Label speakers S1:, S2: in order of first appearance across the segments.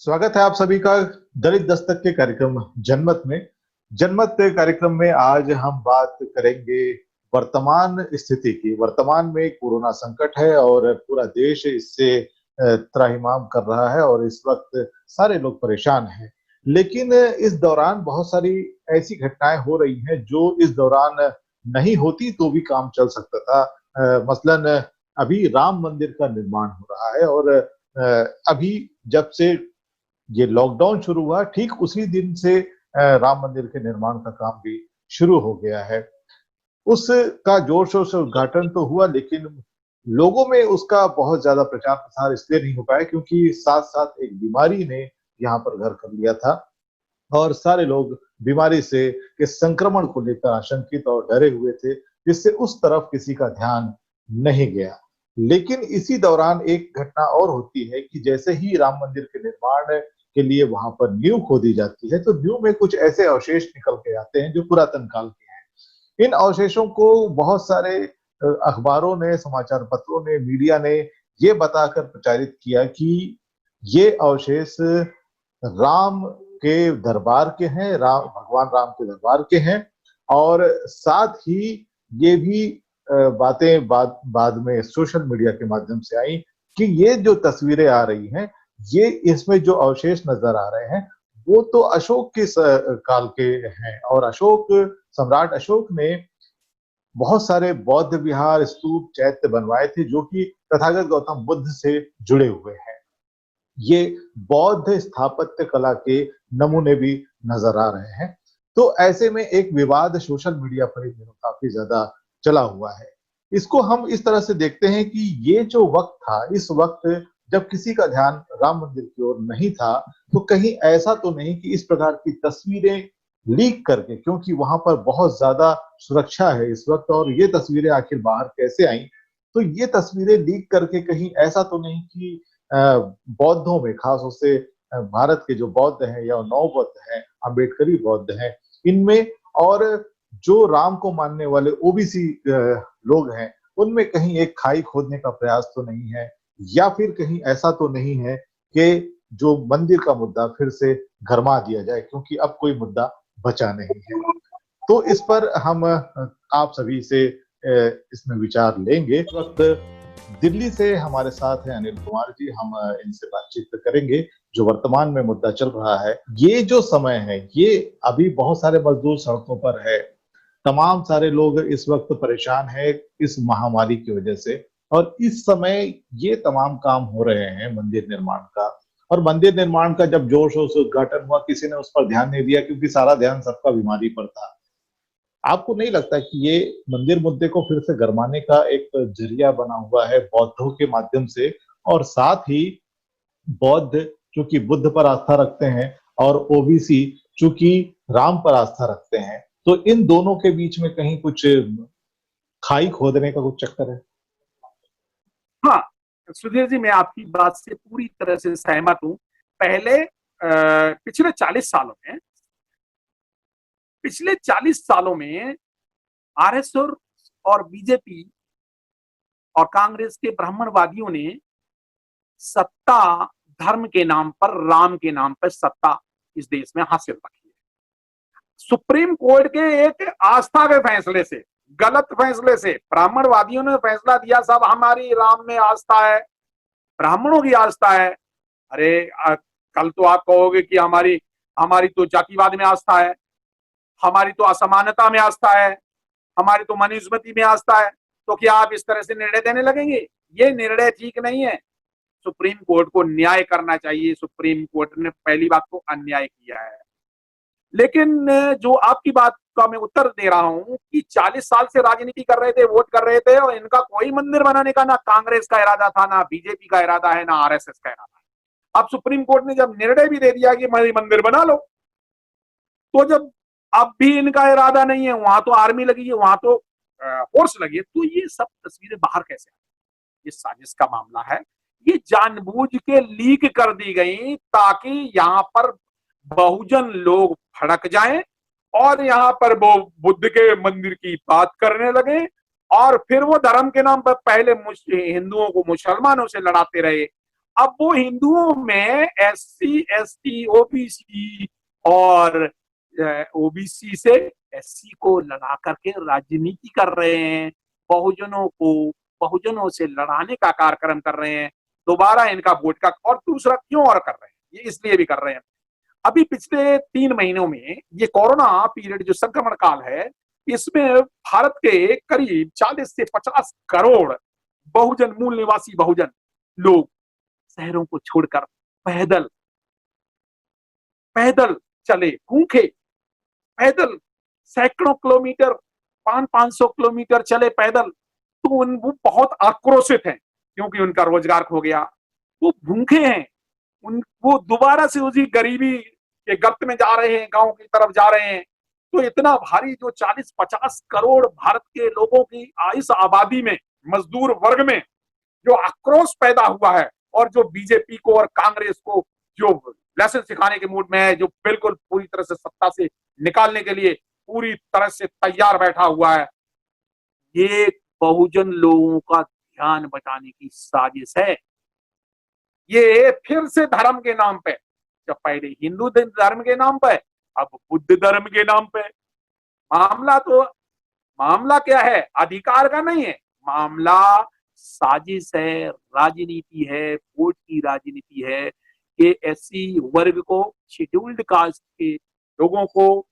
S1: स्वागत है आप सभी का दलित दस्तक के कार्यक्रम जनमत में। जनमत कार्यक्रम में आज हम बात करेंगे वर्तमान स्थिति की। वर्तमान में कोरोना संकट है और पूरा देश इससे त्राहिमाम कर रहा है और इस वक्त सारे लोग परेशान हैं। लेकिन इस दौरान बहुत सारी ऐसी घटनाएं हो रही हैं जो इस दौरान नहीं होती तो भी काम चल सकता था। मसलन अभी राम मंदिर का निर्माण हो रहा है और अभी जब से ये लॉकडाउन शुरू हुआ ठीक उसी दिन से राम मंदिर के निर्माण का काम भी शुरू हो गया है। उसका जोर शोर से उद्घाटन तो हुआ लेकिन लोगों में उसका बहुत ज्यादा प्रचार प्रसार इसलिए नहीं हो पाया क्योंकि साथ साथ एक बीमारी ने यहाँ पर घर कर लिया था और सारे लोग बीमारी से के संक्रमण को लेकर आशंकित और डरे हुए थे, जिससे उस तरफ किसी का ध्यान नहीं गया। लेकिन इसी दौरान एक घटना और होती है कि जैसे ही राम मंदिर के निर्माण के लिए वहां पर नींव खोदी जाती है तो नींव में कुछ ऐसे अवशेष निकल के आते हैं जो पुरातन काल के हैं। इन अवशेषों को बहुत सारे अखबारों ने, समाचार पत्रों ने, मीडिया ने ये बताकर प्रचारित किया कि ये अवशेष राम के दरबार के हैं, भगवान राम के दरबार के हैं। और साथ ही ये भी बातें बाद में सोशल मीडिया के माध्यम से आई कि ये जो तस्वीरें आ रही हैं, ये इसमें जो अवशेष नजर आ रहे हैं वो तो अशोक के काल के हैं और सम्राट अशोक ने बहुत सारे बौद्ध विहार, स्तूप, चैत्य बनवाए थे जो कि तथागत गौतम बुद्ध से जुड़े हुए हैं। ये बौद्ध स्थापत्य कला के नमूने भी नजर आ रहे हैं। तो ऐसे में एक विवाद सोशल मीडिया पर इन दिनों काफी ज्यादा चला हुआ है। इसको हम इस तरह से देखते हैं कि ये जो वक्त था, इस वक्त जब किसी का ध्यान राम मंदिर की ओर नहीं था, तो कहीं ऐसा तो नहीं कि इस प्रकार की तस्वीरें लीक करके, क्योंकि वहां पर बहुत ज्यादा सुरक्षा है इस वक्त और ये तस्वीरें आखिर बाहर कैसे आई, तो ये तस्वीरें लीक करके कहीं ऐसा तो नहीं कि बौद्धों में, खास उससे भारत के जो बौद्ध हैं या नौ बौद्ध हैं, अम्बेडकरी बौद्ध हैं, इनमें और जो राम को मानने वाले ओबीसी लोग हैं, उनमें कहीं एक खाई खोदने का प्रयास तो नहीं है, या फिर कहीं ऐसा तो नहीं है कि जो मंदिर का मुद्दा फिर से गरमा दिया जाए, क्योंकि अब कोई मुद्दा बचा नहीं है। तो इस पर हम आप सभी से इसमें विचार लेंगे। इस वक्त दिल्ली से हमारे साथ हैं अनिल कुमार जी, हम इनसे बातचीत करेंगे। जो वर्तमान में मुद्दा चल रहा है, ये जो समय है, ये अभी बहुत सारे मजदूर सड़कों पर है, तमाम सारे लोग इस वक्त परेशान है इस महामारी की वजह से, और इस समय ये तमाम काम हो रहे हैं मंदिर निर्माण का। और मंदिर निर्माण का जब जोर शोर से उद्घाटन हुआ, किसी ने उस पर ध्यान नहीं दिया क्योंकि सारा ध्यान सबका बीमारी पर था। आपको नहीं लगता कि ये मंदिर मुद्दे को फिर से गरमाने का एक जरिया बना हुआ है बौद्धों के माध्यम से? और साथ ही बौद्ध चूंकि बुद्ध पर आस्था रखते हैं और ओबीसी चूंकि राम पर आस्था रखते हैं, तो इन दोनों के बीच में कहीं कुछ खाई खोदने का कुछ चक्कर है?
S2: हाँ, सुधीर जी, मैं आपकी बात से पूरी तरह से सहमत हूँ। पहले पिछले 40 सालों में आरएसएस और बीजेपी और कांग्रेस के ब्राह्मणवादियों ने सत्ता धर्म के नाम पर, राम के नाम पर सत्ता इस देश में हासिल रखी है। सुप्रीम कोर्ट के एक आस्था के फैसले से, गलत फैसले से ब्राह्मणवादियों ने फैसला दिया सब हमारी राम में आस्था है, ब्राह्मणों की आस्था है। अरे कल तो आप कहोगे कि हमारी हमारी तो जातिवाद में आस्था है, हमारी तो असमानता में आस्था है, हमारी तो मनुस्मृति में आस्था है, तो क्या आप इस तरह से निर्णय देने लगेंगे? ये निर्णय ठीक नहीं है। सुप्रीम कोर्ट को न्याय करना चाहिए। सुप्रीम कोर्ट ने पहली बात तो अन्याय किया है। लेकिन जो आपकी बात का मैं उत्तर दे रहा हूं कि 40 साल से राजनीति कर रहे थे, वोट कर रहे थे, और इनका कोई मंदिर बनाने का ना कांग्रेस का इरादा था, ना बीजेपी का इरादा है, ना आरएसएस का इरादा है। अब सुप्रीम कोर्ट ने जब निर्णय भी दे दिया कि मंदिर बना लो, तो जब अब भी इनका इरादा नहीं है, वहां तो आर्मी लगी है, वहां तो फोर्स लगी है, तो ये सब तस्वीरें बाहर कैसे आई? ये साजिश का मामला है। ये जानबूझ के लीक कर दी गई ताकि यहां पर बहुजन लोग भड़क जाएं और यहां पर वो बुद्ध के मंदिर की बात करने लगे, और फिर वो धर्म के नाम पर पहले हिंदुओं को मुसलमानों से लड़ाते रहे, अब वो हिंदुओं में SC ST OBC और OBC से SC को लड़ा करके राजनीति कर रहे हैं, बहुजनों से लड़ाने का कार्यक्रम कर रहे हैं, दोबारा इनका वोट का। और दूसरा क्यों और कर रहे हैं, ये इसलिए भी कर रहे हैं, अभी पिछले 3 महीनों में ये कोरोना पीरियड जो संक्रमण काल है, इसमें भारत के करीब 40 से 50 करोड़ बहुजन, मूल निवासी बहुजन लोग शहरों को छोड़कर पैदल चले, भूखे पैदल सैकड़ों किलोमीटर, 500 किलोमीटर चले पैदल। तो वो बहुत आक्रोशित हैं क्योंकि उनका रोजगार खो गया, वो भूखे हैं, वो दोबारा से उसी गरीबी के गर्त में जा रहे हैं, गांव की तरफ जा रहे हैं। तो इतना भारी जो 40-50 करोड़ भारत के लोगों की इस आबादी में, मजदूर वर्ग में जो आक्रोश पैदा हुआ है, और जो बीजेपी को और कांग्रेस को जो लेसन सिखाने के मूड में है, जो बिल्कुल पूरी तरह से सत्ता से निकालने के लिए पूरी तरह से तैयार बैठा हुआ है, ये बहुजन लोगों का ध्यान बटाने की साजिश है। ये फिर से धर्म के नाम पे, जब पहले हिंदू धर्म के नाम पे, अब बुद्ध धर्म के नाम पे। मामला क्या है, अधिकार का नहीं है, मामला साजिश है, राजनीति है, वोट की राजनीति है कि SC वर्ग को, शेड्यूल्ड कास्ट के लोगों को,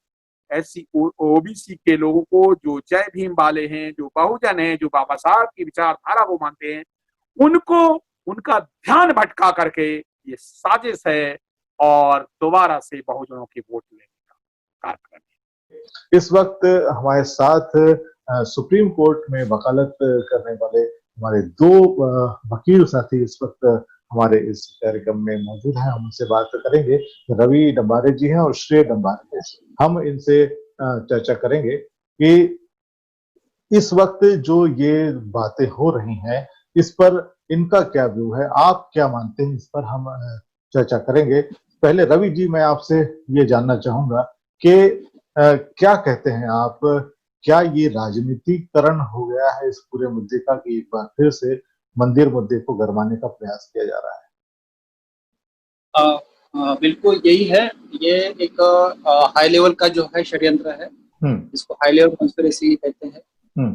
S2: SC OBC के लोगों को, जो जय भीम वाले हैं, जो बहुजन हैं, जो बाबा साहब की विचारधारा को मानते हैं, उनको उनका ध्यान भटका करके ये साजिश है और दोबारा से बहुजनों के वोट लेने का कार्यक्रम है।
S1: इस वक्त हमारे साथ सुप्रीम कोर्ट में वकालत करने वाले हमारे 2 वकील साथी इस वक्त हमारे इस कार्यक्रम में मौजूद हैं। हम उनसे बात करेंगे। रवि डंबारे जी हैं और श्रेय डंबारे जी। हम इनसे चर्चा करेंगे कि इस वक्त जो ये बातें हो रही हैं, इस पर इनका क्या व्यू है, आप क्या मानते हैं, इस पर हम चर्चा करेंगे। पहले रवि जी, मैं आपसे ये जानना चाहूंगा कि क्या कहते हैं आप, क्या ये राजनीतिकरण हो गया है इस पूरे मुद्दे का कि एक बार फिर से मंदिर मुद्दे को गरमाने का प्रयास किया जा रहा है?
S3: बिल्कुल यही है। ये एक हाई लेवल का जो है षड्यंत्र है, इसको हाई लेवल कॉन्स्पिरेसी कहते हैं।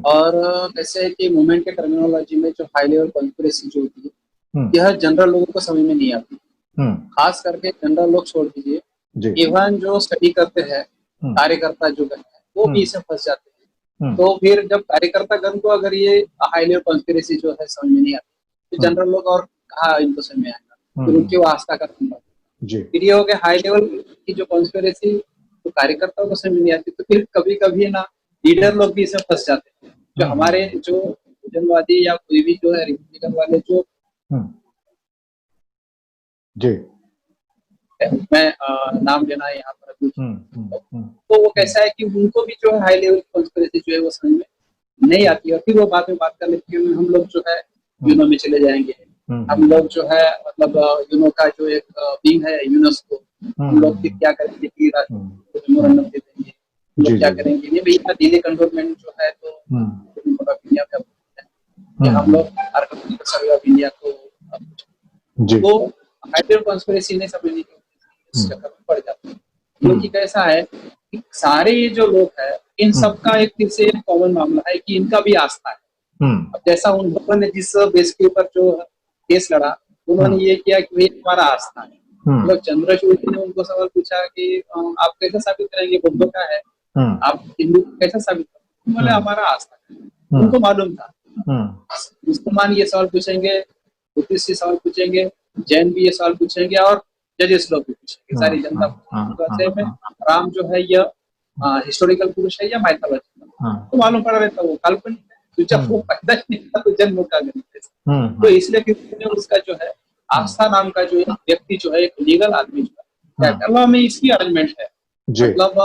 S3: और कैसे है कि मूवमेंट के टर्मिनोलॉजी में जो हाई लेवल कॉन्स्पिरेसी जो होती है, यह जनरल लोगों को समझ में नहीं आती, खास करके जनरल लोग छोड़ दीजिए, इवन जो स्टडी करते हैं कार्यकर्ता जो है वो भी इसमें फंस जाते हैं। तो फिर जब कार्यकर्ता गण को अगर ये हाई लेवल कॉन्स्पिरेसी जो है समझ में नहीं आती, तो जनरल लोग और कहा इनको समझ में आएगा, फिर उनकी वो आस्था का फिर ये हो गया हाई लेवल की जो कॉन्स्पिरेसी तो कार्यकर्ताओं को समझ में नहीं आती, तो फिर कभी कभी ना लीडर लोग भी इसमें फंस जाते हैं। जो हमारे जो जनवादी या कोई भी जो है रिपब्लिकन वाले जो
S1: जी
S3: मैं नाम लेना है यहाँ पर अभी, तो वो कैसा है कि उनको भी जो है हाई लेवल कॉन्स्पिरेसी जो है वो समझ में नहीं आती, और फिर वो बाद में बात कर लेते हैं हम लोग जो है यूनो में चले जाएंगे, हम लोग जो है मतलब यूनो का जो एक विंग है यूनेस्को, हम लोग फिर क्या करेंगे कि मेमोरेंडम दे देंगे, लोग क्या करेंगे, ये भैया दिल्ली कंटोनमेंट जो है तो इंडिया में हम लोग सर्वे ऑफ इंडिया को वो हाई लेवल कॉन्स्पिरेसी नहीं समझने की चक्कर में पड़ जाते हैं। क्योंकि कैसा है कि सारे ये जो लोग हैं इन सबका एक फिर से कॉमन मामला है कि इनका भी आस्था है। अब जैसा उन लोगों ने जिस बेस के ऊपर जो केस लड़ा, उन्होंने ये किया कि भाई हमारा आस्था है। मतलब चंद्रचूड़ ने उनको सवाल पूछा कि आप कैसे साबित करेंगे बुद्धों का है, आप हिंदू कैसे साबित करेंगे, बोले हमारा आस्था है। उनको मालूम था मुसलमान ये सवाल पूछेंगे, बुद्धिस्ट ये सवाल पूछेंगे, जैन भी ये सवाल पूछेंगे और जजेस लोग भी पूछेंगे, सारी जनता में राम जो है यह हिस्टोरिकल पुरुष है या माइथोलॉजिकल, तो मालूम पड़ा रहता वो काल्पनिक है, तो जब वो पैदा नहीं था तो जन्म का गणित है। तो इसलिए फिर उसका जो है आस्था नाम का जो एक व्यक्ति जो है एक लीगल आदमी जो है, अल्लाह में इसकी अरेंजमेंट है, मतलब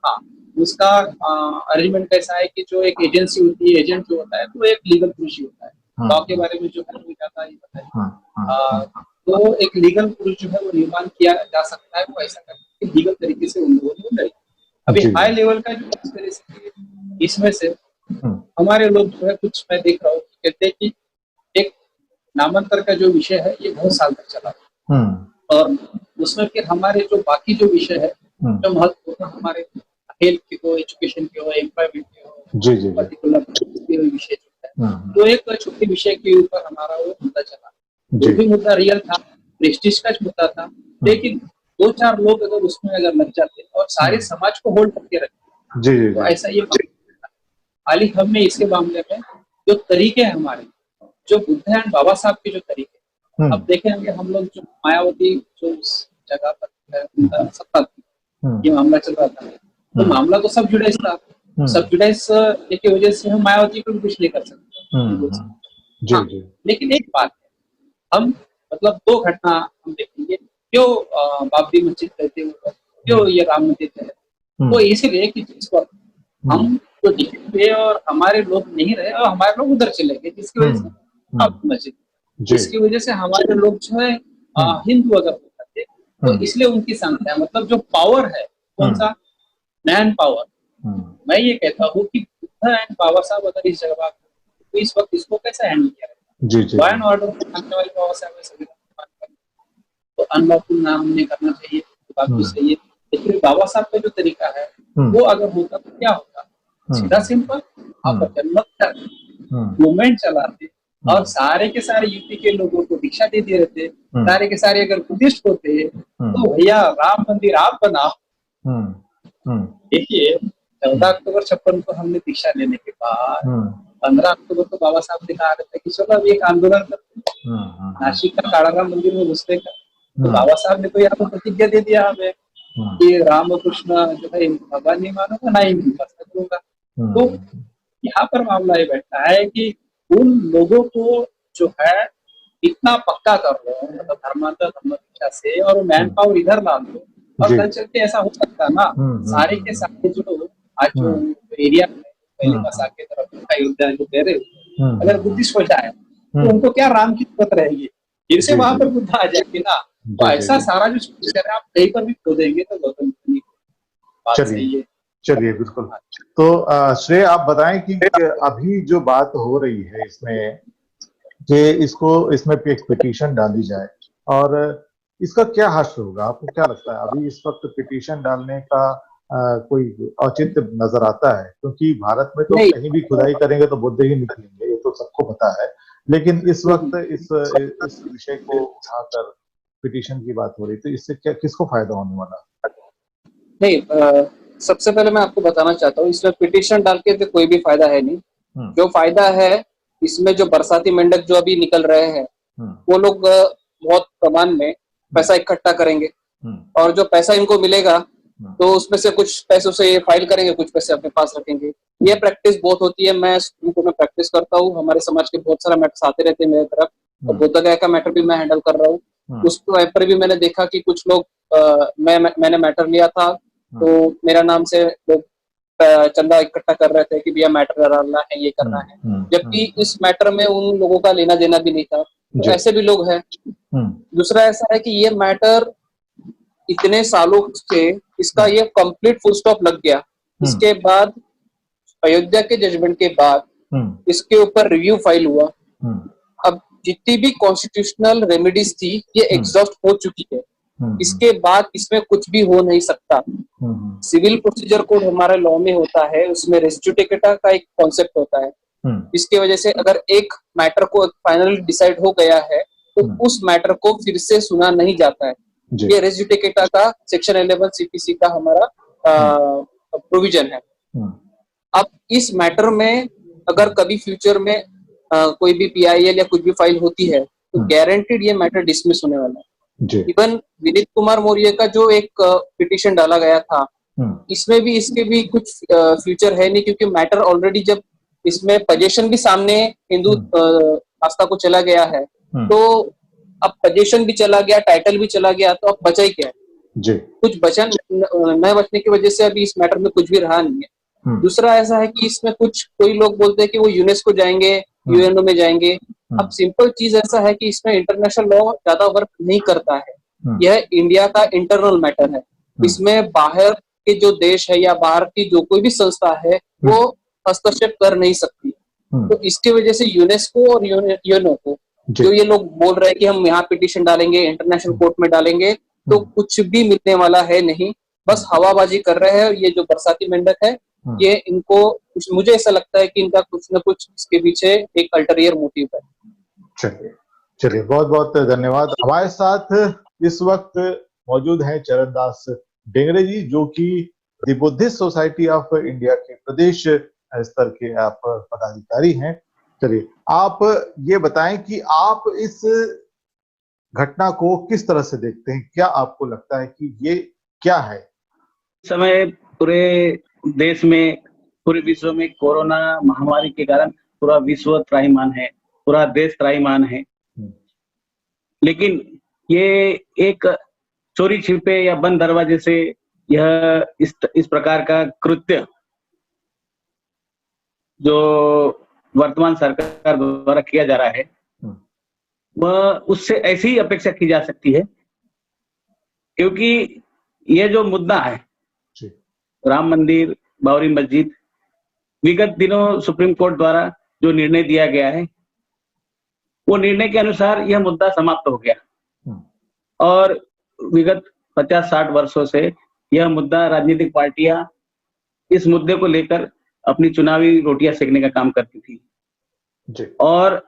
S3: हाँ उसका अरेंजमेंट कैसा है कि जो एक एजेंसी होती है, एजेंट जो होता है तो एक लीगल पुरुष ही होता है। लॉ के बारे में जो है वो ज्यादा ही बताइए। तो एक लीगल पुरुष जो है वो निर्माण किया जा सकता है, वो ऐसा करके लीगल तरीके से उन लोगों ने। अभी हाई लेवल का जो इसमें से हमारे लोग जो है कुछ मैं देख रहा हूँ कहते हैं कि एक नामांतर का जो विषय है ये बहुत साल तक चला, और उसमें फिर हमारे जो बाकी जो विषय है जो महत्वपूर्ण हमारे हेल्थ के हो, एजुकेशन के हो, एम्प्लॉयमेंट के हो, पर्टिकुलर विषय जो है, तो एक छोटे विषय के ऊपर हमारा वो मुद्दा चला। जो भी मुद्दा रियल था, प्रेस्टीज का मुद्दा था, लेकिन 2-4 लोग अगर उसमें अगर लग जाते और सारे समाज को होल्ड करके रखते, तो ऐसा ये हाल ही हमने इसके मामले में जो तरीके हैं हमारे, जो बुद्ध एंड बाबा साहब के जो तरीके, अब देखेंगे हम लोग जो मायावती जो उस जगह पर उनका सत्ता थी, ये मामला चल रहा था, तो मामला तो सब जुडाइज था, सब जुडाइज की वजह से हम मायावती को कुछ नहीं कर सकते। लेकिन एक बात है, हम मतलब 2 घटना हम देखेंगे, क्यों बाबरी मस्जिद कहते हैं, क्यों ये राम मंदिर है, तो इसीलिए कि जिसको हम तो दिखे और हमारे लोग नहीं रहे और हमारे लोग उधर चले गए, जिसकी वजह से बाबरी मस्जिद, जिसकी वजह से हमारे लोग जो है हिंदू अगर होते थे, तो इसलिए उनकी संख्या, मतलब जो पावर है, कौन सा मैन पावर, मैं ये कहता हूँ कि बुद्ध एंड बाबा साहब अगर इस जगह तो इस वक्त इसको कैसे हैंडल किया जाए, लॉ एंड ऑर्डर मानने वाले बाबा साहब संविधान, तो अनलॉफुल ना हमने करना चाहिए, बात तो सही है, लेकिन बाबा साहब का जो तरीका है वो अगर होता तो क्या होता, सीधा सिंपल, आप जनमत मूवमेंट चलाते और सारे के सारे यूपी के लोगों को दीक्षा दे दिए रहते, सारे के सारे अगर बुद्धिस्ट होते तो भैया राम मंदिर आप बनाओ। देखिए 14 अक्टूबर 56 को हमने दीक्षा लेने के बाद 15 अक्टूबर को बाबा साहब ने कहा था कि चलो अभी एक आंदोलन करते, नासिक का काड़ाराम मंदिर में घुसने का, तो बाबा साहब ने तो यहाँ पर प्रतिज्ञा दे दिया हमें कि राम कृष्ण जो है भगवान नहीं मानूंगा, ना ही उपासना करूंगा। तो यहाँ पर मामला ये बैठता है कि उन लोगों को जो है इतना पक्का कर लो, मतलब धर्मांतर धर्म दीक्षा से, और मैन पावर इधर ला लो, और कल चल के ऐसा हो सकता है ना, सारे के सारे जो आज जो एरिया में पहले बसा के तरफ अयोध्या जो कह रहे हो, अगर बुद्धिस्ट हो जाए तो उनको क्या राम की जरूरत रहेगी, फिर से वहां पर बुद्ध आ जाएगी ना। तो ऐसा सारा जो है आप कहीं पर भी खोदेंगे तो गौतम बुद्ध की बात सही है।
S1: चलिए बिल्कुल। तो श्रेय आप बताएं कि अभी जो बात हो रही है इसमें कि इसमें एक पिटीशन डाली जाए, और इसका क्या हश्र होगा, आपको क्या लगता है? अभी इस वक्त पिटीशन डालने का कोई औचित्य नजर आता है? क्योंकि भारत में तो कहीं भी खुदाई करेंगे तो बुद्ध ही निकलेंगे, ये तो सबको पता है, लेकिन इस वक्त इस विषय को उठाकर पिटीशन की बात हो रही, तो इससे क्या किसको फायदा होने वाला?
S4: नहीं, सबसे पहले मैं आपको बताना चाहता हूँ, इसमें पिटीशन डाल के तो कोई भी फायदा है नहीं। जो फायदा है इसमें जो बरसाती मेंढक जो अभी निकल रहे हैं वो लोग बहुत प्रमाण में पैसा इकट्ठा करेंगे, और जो पैसा इनको मिलेगा तो उसमें से कुछ पैसों से ये फाइल करेंगे, कुछ पैसे अपने पास रखेंगे। ये प्रैक्टिस बहुत होती है, मैं प्रैक्टिस करता हूँ, हमारे समाज के बहुत सारा मैटर्स आते रहते हैं मेरे तरफ, और बोधा गया का मैटर भी मैं हैंडल कर रहा हूँ। उस पर भी मैंने देखा कि कुछ लोग मैंने मैटर लिया था तो मेरा नाम से लोग चंदा इकट्ठा कर रहे थे कि भैया मैटर डालना है, ये करना है, जबकि इस मैटर में उन लोगों का लेना देना भी नहीं था। तो ऐसे भी लोग हैं। दूसरा ऐसा है कि ये मैटर इतने सालों से इसका ये कंप्लीट फुल स्टॉप लग गया। इसके बाद अयोध्या के जजमेंट के बाद इसके ऊपर रिव्यू फाइल हुआ। अब जितनी भी कॉन्स्टिट्यूशनल रेमेडीज थी ये एग्जॉस्ट हो चुकी है। इसके बाद इसमें कुछ भी हो नहीं सकता। सिविल प्रोसीजर कोड हमारे लॉ में होता है, उसमें रेस जुडिकाटा का एक कॉन्सेप्ट होता है। इसकी वजह से अगर एक मैटर को फाइनली डिसाइड हो गया है तो उस मैटर को फिर से सुना नहीं जाता है। ये रेस जुडिकाटा का सेक्शन 11 सीपीसी का हमारा प्रोविजन है। अब इस मैटर में अगर कभी फ्यूचर में कोई भी पीआईएल या कुछ भी फाइल होती है तो गारंटीड ये मैटर डिसमिस होने वाला है। इवन विनीत कुमार मौर्य का जो एक पिटीशन डाला गया था इसमें भी इसके भी कुछ फ्यूचर है नहीं, क्योंकि मैटर ऑलरेडी जब इसमें पोजीशन भी सामने हिंदू आस्था को चला गया है तो अब पोजीशन भी चला गया, टाइटल भी चला गया, तो अब बचा ही क्या है? कुछ बचा न बचने की वजह से अभी इस मैटर में कुछ भी रहा नहीं है। दूसरा ऐसा है कि इसमें कुछ कोई लोग बोलते हैं कि वो यूनेस्को जाएंगे, यूएनओ में जाएंगे। अब सिंपल चीज ऐसा है कि इसमें इंटरनेशनल लॉ ज्यादा वर्क नहीं करता है। यह इंडिया का इंटरनल मैटर है। इसमें बाहर के जो देश है या बाहर की जो कोई भी संस्था है वो हस्तक्षेप कर नहीं सकती। तो इसकी वजह से यूनेस्को और यूएनओ को जो ये लोग बोल रहे हैं कि हम यहाँ पिटीशन डालेंगे, इंटरनेशनल कोर्ट में डालेंगे, तो कुछ भी मिलने वाला है नहीं, बस हवाबाजी कर रहे हैं। ये जो बरसाती मेंढक है, ये इनको मुझे ऐसा लगता है कि इनका कुछ न कुछ इसके पीछे एक अल्टीरियर मोटिव है।
S1: चलिए बहुत बहुत धन्यवाद। हमारे साथ इस वक्त मौजूद हैं चरणदास डेंगरे जी, जो कि the Buddhist society of India के प्रदेश स्तर के आप पदाधिकारी हैं। चलिए आप ये बताएं कि आप इस घटना को किस तरह से देखते हैं, क्या आपको लगता है कि ये क्या है?
S5: इस समय पूरे देश में, पूरे विश्व में कोरोना महामारी के कारण पूरा विश्व त्राहिमाम है, पूरा देश त्राहिमाम है। लेकिन ये एक चोरी छिपे या बंद दरवाजे से यह इस प्रकार का कृत्य जो वर्तमान सरकार द्वारा किया जा रहा है, वह उससे ऐसी ही अपेक्षा की जा सकती है, क्योंकि ये जो मुद्दा है राम मंदिर, बाबरी मस्जिद, विगत दिनों सुप्रीम कोर्ट द्वारा जो निर्णय दिया गया है, वो निर्णय के अनुसार यह मुद्दा समाप्त हो गया और विगत 50-60 वर्षों से यह मुद्दा राजनीतिक पार्टियां इस मुद्दे को लेकर अपनी चुनावी रोटियां सेकने का काम करती थी और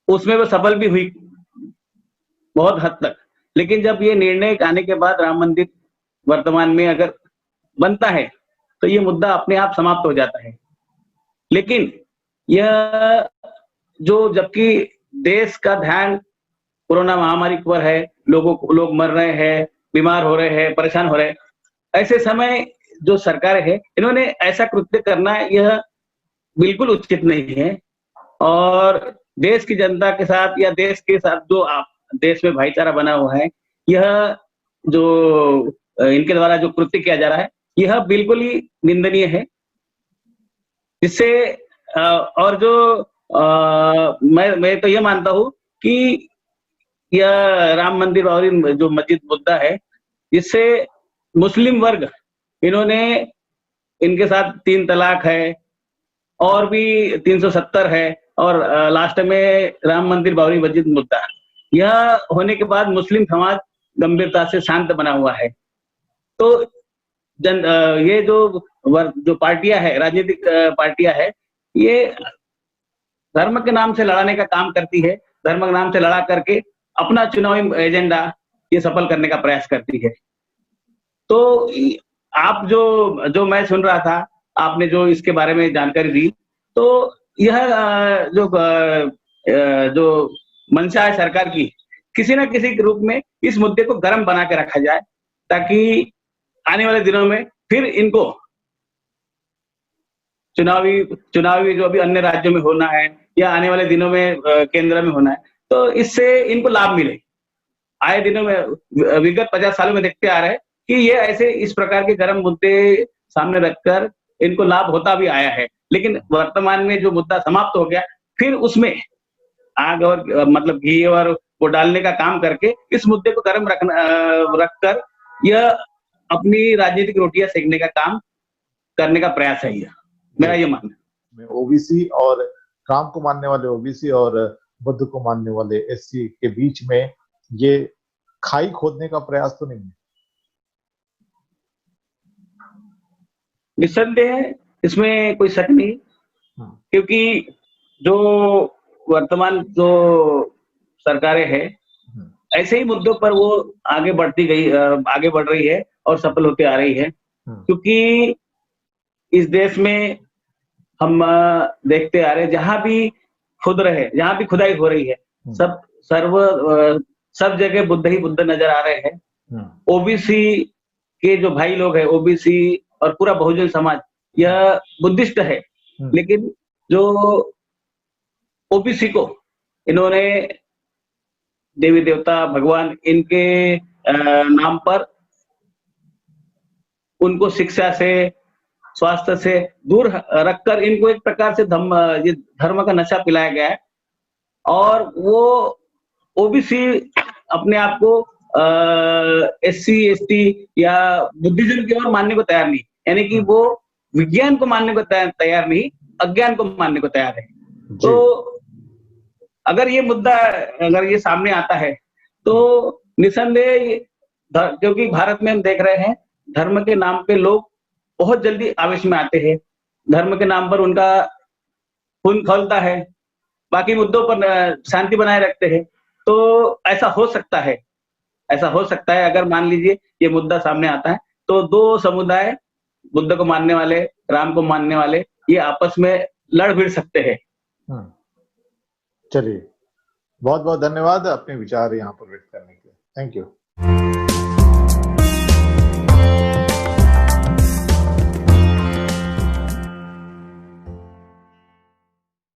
S5: उसमें वो सफल भी हुई बहुत हद तक। लेकिन जब ये निर्णय आने के बाद राम मंदिर वर्तमान में अगर बनता है तो ये मुद्दा अपने आप समाप्त हो जाता है। लेकिन यह जो, जबकि देश का ध्यान कोरोना महामारी पर है, लोग मर रहे हैं, बीमार हो रहे हैं, परेशान हो रहे हैं, ऐसे समय जो सरकार है, इन्होंने ऐसा कृत्य करना यह बिल्कुल उचित नहीं है। और देश की जनता के साथ या देश के साथ जो देश में भाईचारा बना हुआ है, यह जो इनके द्वारा जो कृत्य किया जा रहा है, यह बिल्कुल ही निंदनीय है। जिससे और जो मैं तो ये मानता हूँ कि यह राम मंदिर और जो मस्जिद मुद्दा है, जिससे मुस्लिम वर्ग, इन्होंने इनके साथ 3 तलाक है और भी 370 है और लास्ट में राम मंदिर बाबरी मस्जिद मुद्दा, यह होने के बाद मुस्लिम समाज गंभीरता से शांत बना हुआ है। तो ये जो पार्टियां है, राजनीतिक पार्टियां है, ये धर्म के नाम से लड़ाने का काम करती है, धर्म के नाम से लड़ा करके अपना चुनावी एजेंडा ये सफल करने का प्रयास करती है। तो आप जो मैं सुन रहा था, आपने जो इसके बारे में जानकारी दी, तो यह जो मंशा है सरकार की, किसी न किसी के रूप में इस मुद्दे को गर्म बना के रखा जाए, ताकि आने वाले दिनों में फिर इनको चुनावी जो अभी अन्य राज्यों में होना है या आने वाले दिनों में केंद्र में होना है, तो इससे इनको लाभ मिले। आए दिनों में विगत 50 सालों में देखते आ रहे हैं कि ये ऐसे इस प्रकार के गर्म मुद्दे सामने रखकर इनको लाभ होता भी आया है। लेकिन वर्तमान में जो मुद्दा समाप्त हो गया, फिर उसमें आग और मतलब घी और वो डालने का काम करके इस मुद्दे को गर्म रखकर यह अपनी राजनीतिक रोटियां सेकने का काम करने का प्रयास है। यह मेरा ये मानना है।
S1: ओबीसी और राम को मानने वाले ओबीसी और बुद्ध को मानने वाले एससी के बीच में ये खाई खोदने का प्रयास तो नहीं है?
S5: निस्संदेह इसमें कोई शक नहीं, क्योंकि जो वर्तमान जो सरकारें हैं, ऐसे ही मुद्दों पर वो आगे बढ़ रही है और सफल होते आ रही है। क्योंकि इस देश में हम देखते आ रहे हैं, जहां भी खुदाई हो रही है, सब जगह बुद्ध ही बुद्ध नजर आ रहे हैं। ओबीसी के जो भाई लोग हैं, ओबीसी और पूरा बहुजन समाज, यह बुद्धिस्ट है, लेकिन जो ओबीसी को इन्होंने देवी देवता भगवान इनके नाम पर उनको शिक्षा से, स्वास्थ्य से दूर रखकर इनको एक प्रकार से धर्म का नशा पिलाया गया है। और वो ओबीसी अपने आप को एससी एसटी या बुद्धिज्म की ओर मानने को तैयार नहीं, यानी कि वो विज्ञान को मानने को तैयार नहीं, अज्ञान को मानने को तैयार है। तो अगर ये मुद्दा अगर ये सामने आता है तो निसंदेह, क्योंकि भारत में हम देख रहे हैं धर्म के नाम पे लोग बहुत जल्दी आवेश में आते हैं, धर्म के नाम पर उनका खून खौलता है, बाकी मुद्दों पर शांति बनाए रखते हैं। तो ऐसा हो सकता है अगर मान लीजिए ये मुद्दा सामने आता है तो दो समुदाय, बुद्ध को मानने वाले, राम को मानने वाले, ये आपस में लड़ भिड़ सकते हैं।
S1: चलिए, बहुत बहुत धन्यवाद अपने विचार यहाँ पर व्यक्त करने के लिए। Thank you.